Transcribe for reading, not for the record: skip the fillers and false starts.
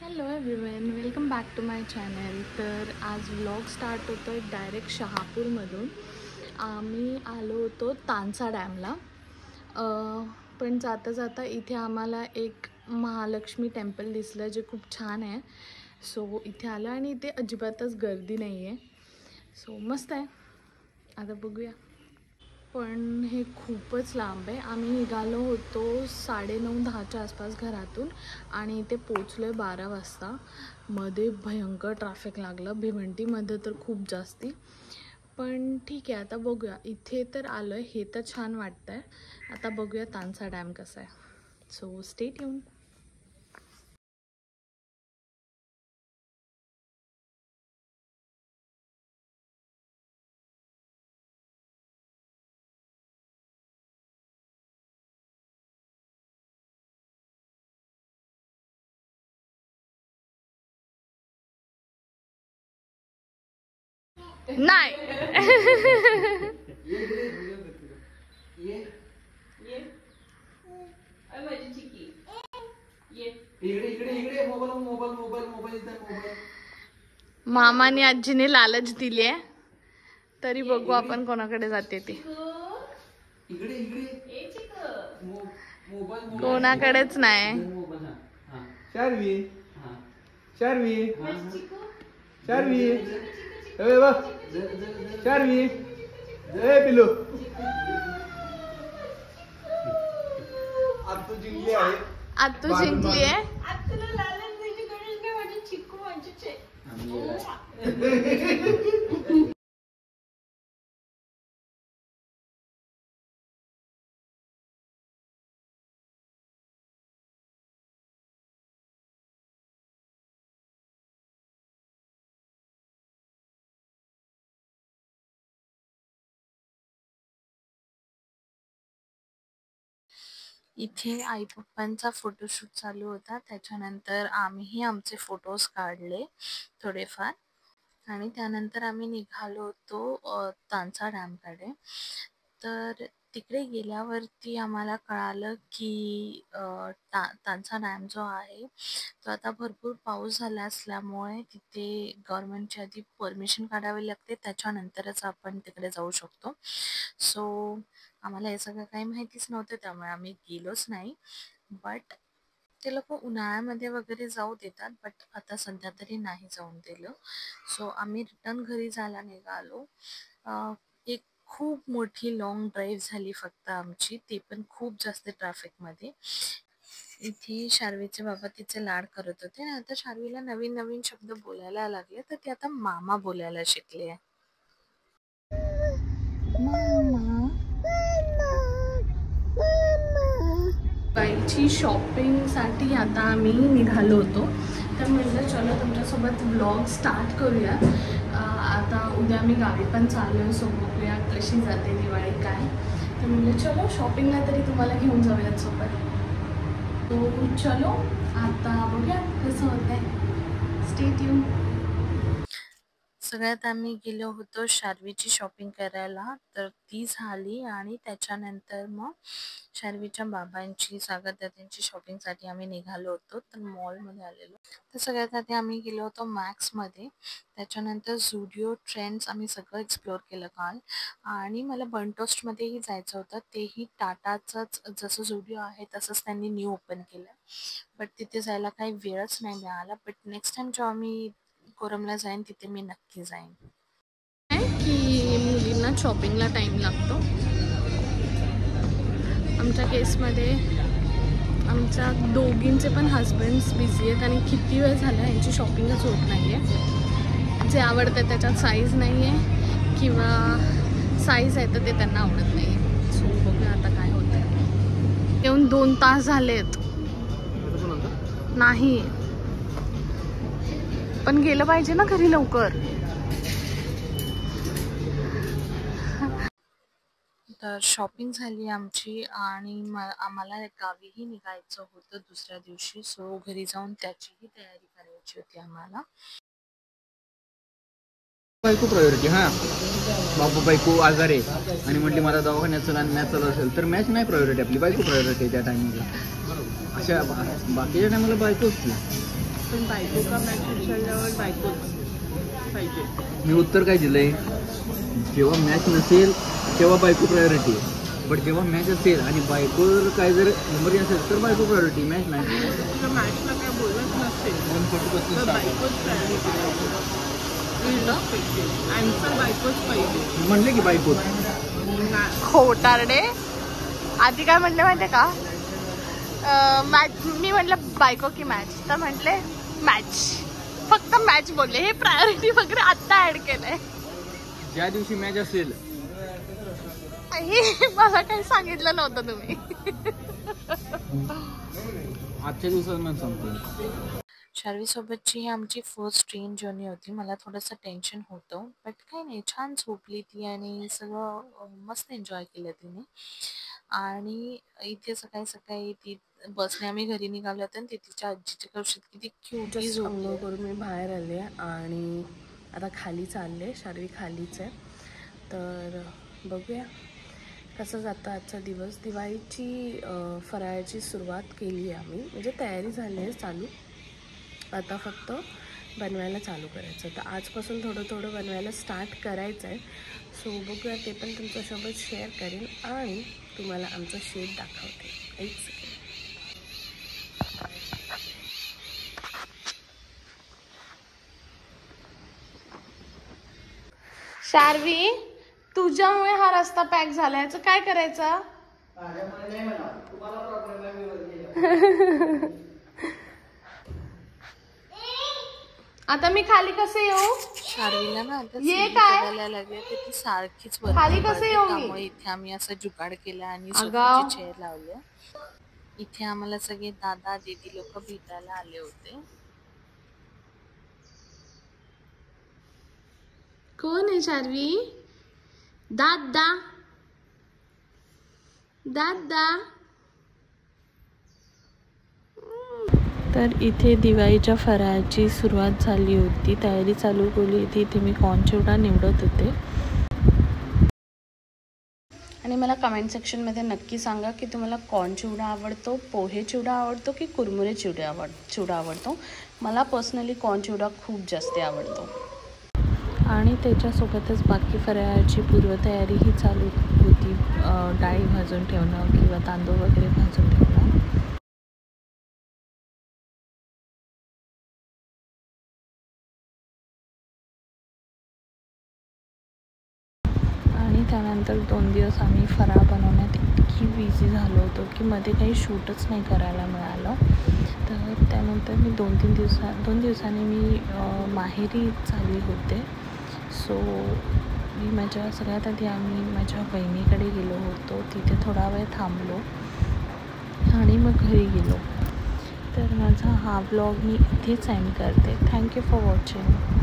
Hello everyone, welcome back to my channel. तर आज vlog start होतो आहे डायरेक्ट शहापूरमधून. आम्ही आलो होतो तानसा डॅमला, पण जाता जाता इथे आम्हाला एक महालक्ष्मी टेम्पल दिसलं जे खूप छान आहे. सो इथे आलं आणि इथे अजिबातच गर्दी नाही आहे. सो मस्त आहे. आता बघूया. पण हे खूपच लांब आहे. आम्ही निघालो होतो 9:30-10च्या आसपास घरातून आणि इथे पोचलो आहे 12 वाजता. मध्ये भयंकर ट्रॅफिक लागलं. भिवंडीमध्ये तर खूप जास्ती. पण ठीक आहे, आता बघूया. इथे तर आलो आहे, हे तर छान वाटतं आहे. आता बघूया तानसा डॅम कसा आहे. So stay tune. नाही मामाने आजीने लालच दिली आहे, तरी बघू आपण कोणाकडे जाते ते. कोणाकडेच नाही. शार्वी शार्वी शार्वी ए बा शार्वी ए पिलू आतू जिंकली आहे. आतू जिंकली आहे. इथे आई पप्पांचा फोटोशूट चालू होता. त्याच्यानंतर आम्हीही आमचे फोटोज काढले थोडेफार आणि त्यानंतर आम्ही निघालो होतो तानसा डॅमकडे. तर तिकडे गेल्यावरती आम्हाला कळालं की तानसा डॅम जो आहे तो आता भरपूर पाऊस झाला असल्यामुळे तिथे गव्हर्नमेंटची आधी परमिशन काढावी लागते, त्याच्यानंतरच आपण तिकडे जाऊ शकतो. सो आम्हाला हे सगळं काही माहितीच नव्हतं, त्यामुळे आम्ही गेलोच नाही. बट ते लोक उन्हाळ्यामध्ये वगैरे जाऊ देतात, बट आता सध्या तरी नाही जाऊन दिलं. सो आम्ही रिटर्न घरी जायला निघालो. एक खूप मोठी लॉंग ड्राईव्ह झाली फक्त आमची, ते पण खूप जास्त ट्रॅफिकमध्ये. इथे शार्वीचे बाबा तिचे लाड करत होते आणि आता शार्वीला नवीन नवीन शब्द बोलायला लागले, तर ती आता मामा बोलायला शिकली आहे. बाईची शॉपिंगसाठी आता आम्ही निघालो होतो. तर म्हटलं चलो तुमच्यासोबत व्लॉग स्टार्ट करूया. आता उद्या आम्ही गावी पण चाललो आहे, सो बघूया कशी जाते दिवाळी काय. तर म्हटलं चलो शॉपिंगला तरी तुम्हाला घेऊन जाऊयात सोबत. तो चलो आता बघूया कसं होतं आहे. Stay tune. सगळ्यात आम्ही गेलो होतो शार्वीची शॉपिंग करायला, तर ती झाली आणि त्याच्यानंतर मग शार्वीच्या बाबांची सागरदात्यांची शॉपिंगसाठी आम्ही निघालो होतो. तर मॉलमध्ये आलेलो. तर सगळ्यात आधी आम्ही गेलो होतो मॅक्समध्ये, त्याच्यानंतर झुडिओ, ट्रेंड्स आम्ही सगळं एक्सप्लोअर केलं काल. आणि मला बनटोस्टमध्येही जायचं होतं, तेही टाटाचंच जसं झुडिओ आहे तसंच त्यांनी न्यू ओपन केलं. बट तिथे जायला काही वेळच नाही मिळाला. बट नेक्स्ट टाइम जेव्हा मी कोरमला जाईन तिथे मी नक्की जाईन. की मुलींना शॉपिंगला टाईम लागतो. आमच्या केसमध्ये आमच्या दोघींचे पण हजबंड्स बिझी आहेत आणि किती वेळ झाला यांची शॉपिंगच होत नाही आहे. जे आवडतं त्याच्यात साईज नाही आहे किंवा साईज आहे तर ते त्यांना आवडत नाही आहे. सो बघूया आता काय होतं आहे. येऊन 2 तास झालेत. नाही पण गेलं पाहिजे ना घरी लवकर. तर शॉपिंग झाली आमची आणि आम्हाला गावीही निघायचं होतं दुसऱ्या दिवशी. सो घरी जाऊन त्याचीही तयारी करायची होती आम्हाला. बायको प्रायोरिटी. बायको आजार आहे आणि म्हटली मला दवाखान्यात चला आणि मॅच चालू असेल तर मॅच नाही प्रायोरिटी, आपली बायको प्रायोरिटी आहे त्या टायमिंगला. अशा बाकीच्या टायमाला बायको असते. पण बायको का मॅच विचारल्यावर बायकोच पाहिजे. मी उत्तर काय दिलंय, जेव्हा मॅच नसेल तेव्हा बायको प्रायोरिटी आहे, बट जेव्हा मॅच असेल आणि बायको काय जर इमर्जन्सी असेल तर बायको प्रायोरिटी. मॅच तुला मॅचला काय बोलत नसेल तर बायकोच प्रायोरिटी आन्सर बायकोच पाहिजे. म्हणले की बायको. खोटारडे. आधी काय म्हणले माहितीये का, मॅच. मी म्हटलं बायको की मॅच, तर म्हटले मॅच. फक्त मॅच बोलले, हे प्रायोरिटी वगैरे आता ऍड केलंय. ज्या दिवशी मॅच असेल हे मला काही सांगितलं नव्हतं तुम्ही. आजच्या दिवसात मॅच संपतो. शार्वी सोबतची ही आमची फर्स्ट ट्रेन जर्नी होती. मला थोडंसं टेन्शन होतं, बट काही नाही, छान झोपली ती आणि सगळं मस्त एन्जॉय केलं तिने. आणि इथे सकाळी सकाळी ती बसने आम्ही घरी निघालो होतो आणि तिच्या आजीच्या कौशीत किती क्यूटली झोपली. अंघोळ करून मी बाहेर आले आणि आता खाली चालले. शार्वी खालीच आहे, तर बघूया कसं जातं आजचा दिवस. दिवाळीची फराळाची सुरुवात केली आहे आम्ही, म्हणजे तयारी झाली आहे चालू. आता फक्त बनवायला चालू करायचं. तर आजपासून थोडं थोडं बनवायला स्टार्ट करायचं आहे. सो बघूया, ते पण तुमच्यासोबत शेअर करेन आणि तुम्हाला आमचं शेत दाखवते. एक सेकंड. शार्वी, तुझ्यामुळे हा रस्ता पॅक झाला, याचं काय करायचं? आता मी खाली कसे येऊ? शार्वीला ना आता ये काय बघायला लागले तर ती सारखीच खाली कसं येऊ मी? त्यामुळे इथे आम्ही असं जुगाड केला आणि सोफाची चेअर लावले. इथे आम्हाला सगळे दादा दीदी लोक भेटायला आले होते. कोण आहे शार्वी? दादा दादा. तर इथे दिवाळीच्या फराळाची सुरुवात झाली होती, तयारी चालू केली होती. इथे मी कॉर्न चिवडा निवडत होते. आणि मला कमेंट सेक्शनमध्ये नक्की सांगा की तुम्हाला कॉर्न चिवडा आवडतो, पोहे चिवडा आवडतो की कुरमुरे चिवडा आवडतो. मला पर्सनली कॉर्न चिवडा खूप जास्त आवडतो. आणि त्याच्यासोबतच बाकी फराळाची पूर्वतयारीही चालू होती. डाळी भाजून ठेवणं किंवा तांदूळ वगैरे भाजून ठेवणं. आणि त्यानंतर 2 दिवस आम्ही फराळ बनवण्यात इतकी बिझी झालो होतो की मध्ये काही शूटच नाही करायला मिळालं. तर त्यानंतर मी 2 दिवसांनी मी माहेरी चालली होते. सो मी सगळ्यात आधी आम्ही माझ्या बहिणीकडे गेलो होतो. तिथे थोडा वेळ थांबलो आणि मग घरी गेलो. तर माझा हा ब्लॉग मी इथेच एंड करते. Thank you for watching.